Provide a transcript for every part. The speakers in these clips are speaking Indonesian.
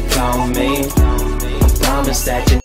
you call me. I promise that you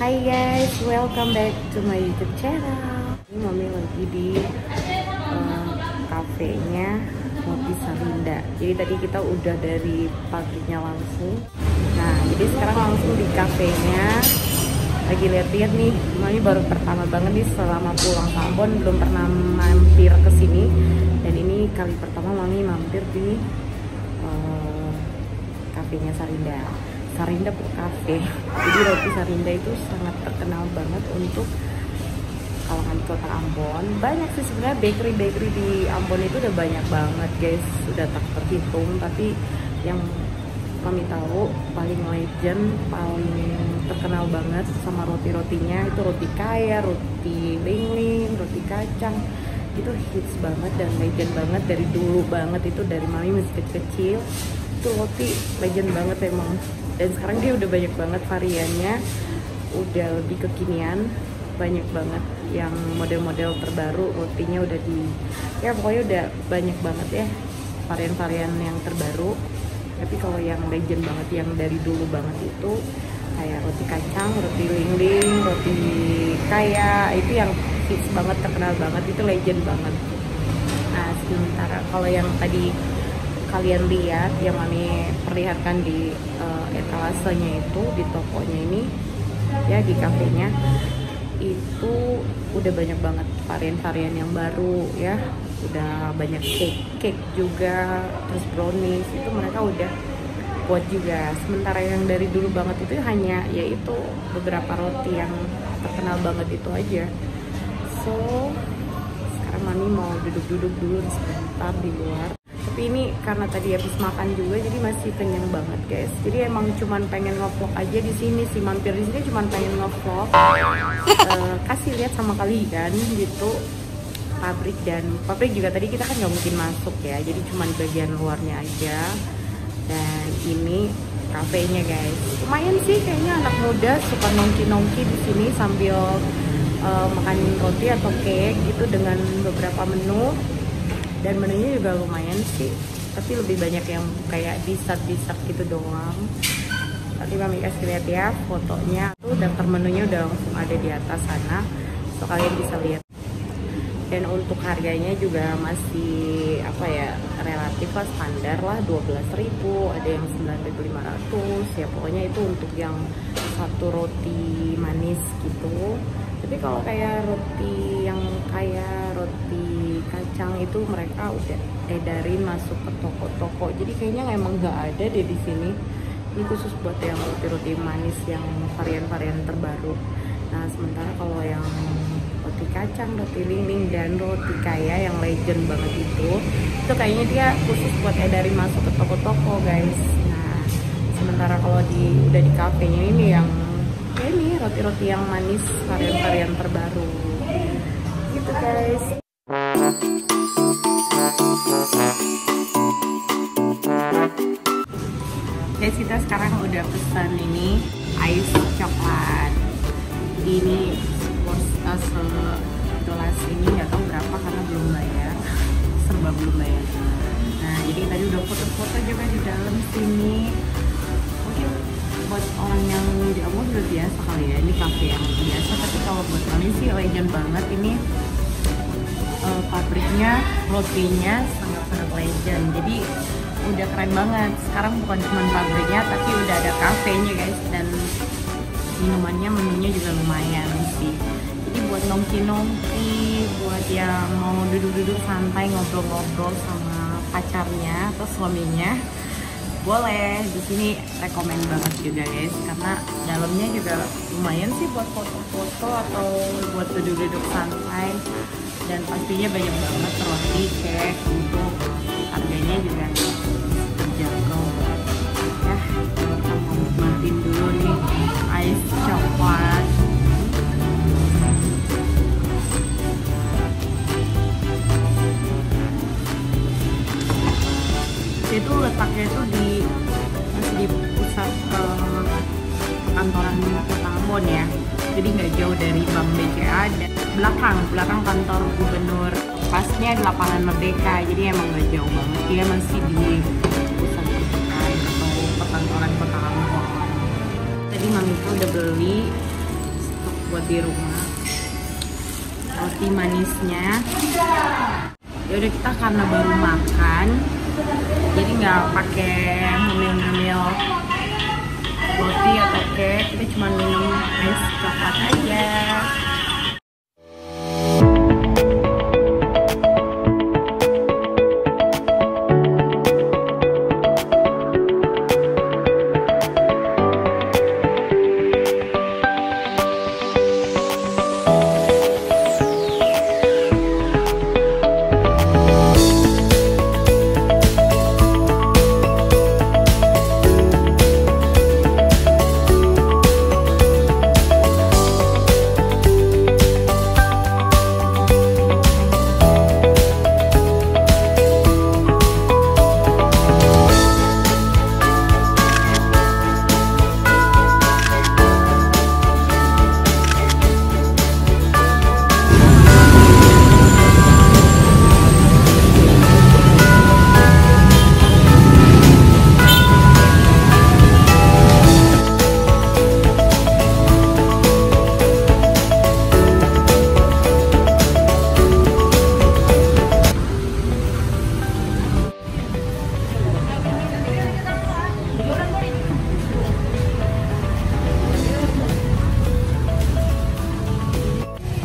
Hai guys, welcome back to my YouTube channel. Ini Mami lagi di kafenya Roti Sarinda. Jadi tadi kita udah dari paginya langsung. Nah, jadi sekarang langsung di kafenya. Lagi lihat-lihat nih, Mami baru pertama banget nih selama pulang ke Ambon, belum pernah mampir ke sini. Dan ini kali pertama Mami mampir di kafenya Sarinda. Sarinda Cafe. Jadi roti Sarinda itu sangat terkenal banget untuk kalangan kota Ambon. Banyak sih sebenarnya bakery di Ambon itu udah banyak banget guys, udah tak terhitung. Tapi yang kami tahu paling legend, paling terkenal banget sama roti-rotinya itu roti kaya, roti lingling, roti kacang. Itu hits banget dan legend banget dari dulu banget, itu dari Mami masih kecil. Itu roti legend banget emang. Dan sekarang dia udah banyak banget variannya, udah lebih kekinian, banyak banget yang model-model terbaru, rotinya udah ya pokoknya udah banyak banget ya varian-varian yang terbaru. Tapi kalau yang legend banget, yang dari dulu banget itu kayak roti kacang, roti lingling, roti kaya, itu yang hits banget, terkenal banget, itu legend banget. Nah, sementara kalau yang tadi kalian lihat yang Mami perlihatkan di etalasenya itu, di tokonya ini ya, di kafenya itu udah banyak banget varian-varian yang baru ya, udah banyak cake juga, terus brownies itu mereka udah buat juga. Sementara yang dari dulu banget itu hanya yaitu beberapa roti yang terkenal banget itu aja. So sekarang Mami mau duduk-duduk dulu sebentar di luar. Tapi ini karena tadi habis makan juga, jadi masih kenyang banget guys. Jadi emang cuman pengen ngevlog aja di sini sih, mampir di sini cuman pengen ngevlog, kasih lihat sama kalian gitu pabrik. Dan pabrik juga tadi kita kan nggak mungkin masuk ya, jadi cuman bagian luarnya aja. Dan ini kafenya guys, lumayan sih kayaknya anak muda suka nongki-nongki di sini sambil makan roti atau cake gitu dengan beberapa menu. Dan menunya juga lumayan sih, tapi lebih banyak yang kayak dessert gitu doang. Tadi Mami kasih lihat ya fotonya, tuh daftar menunya udah langsung ada di atas sana, so kalian bisa lihat. Dan untuk harganya juga masih apa ya, relatif lah, standar lah, 12.000, ada yang 9.500 ya, pokoknya itu untuk yang satu roti manis gitu. Tapi kalau kayak roti yang kayak roti kacang itu mereka udah edarin masuk ke toko-toko, jadi kayaknya emang nggak ada deh di sini. Ini khusus buat yang roti-roti manis yang varian-varian terbaru. Nah, sementara kalau yang roti kacang, roti lingling, dan roti kaya yang legend banget itu kayaknya dia khusus buat edarin masuk ke toko-toko guys. Nah, sementara kalau udah di kafenya ini yang ya ini roti-roti yang manis, varian-varian terbaru gitu guys. Guys, kita sekarang udah pesan ini ice coklat. Ini segelas ini nggak tahu berapa karena belum bayar, serba belum bayar. Nah, jadi tadi udah foto-foto juga di dalam sini. Mungkin buat orang yang di Ambon udah biasa kali ya, ini cafe yang biasa. Tapi kalau buat kami sih legend banget ini. Pabriknya, rotinya sangat-sangat legend. Jadi udah keren banget. Sekarang bukan cuma pabriknya, tapi udah ada kafenya guys. Dan minumannya, menunya juga lumayan sih. Jadi buat nongki-nongki, buat yang mau duduk-duduk santai ngobrol-ngobrol sama pacarnya atau suaminya, boleh. Di sini rekomen banget juga guys, karena dalamnya juga lumayan sih buat foto-foto atau buat duduk-duduk santai. Dan pastinya banyak banget roti, cake, untuk harganya juga terjangkau. Ya, kita mau nikmatin dulu nih ice coklat. Itu letaknya itu masih di pusat perkantoran Kota Ambon ya. Jadi nggak jauh dari Bank BCA dan belakang kantor gubernur. Pasnya di lapangan Merdeka, jadi emang nggak jauh banget. Dia masih di pusat perbelanjaan atau perkantoran Kota Ambon. Tadi mami tuh udah beli stok buat di rumah. Roti manisnya. Ya udah, kita karena baru makan, jadi nggak pakai ngemil-ngemil roti atau cake, kita cuma minum es coklat aja.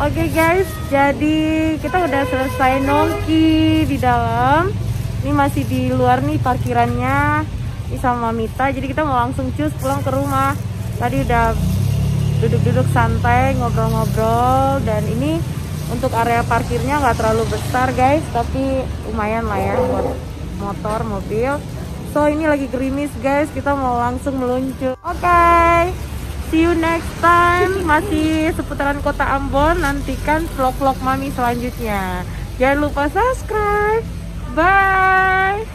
Oke guys, jadi kita udah selesai nongki di dalam. Ini masih di luar nih parkirannya. Ini sama Mita. Jadi kita mau langsung cus pulang ke rumah. Tadi udah duduk-duduk santai, ngobrol-ngobrol. Dan ini untuk area parkirnya nggak terlalu besar guys, tapi lumayan lah ya buat motor, mobil. So ini lagi gerimis guys, kita mau langsung meluncur. Oke. See you next time. Masih seputaran Kota Ambon. Nantikan vlog-vlog mami selanjutnya. Jangan lupa subscribe. Bye.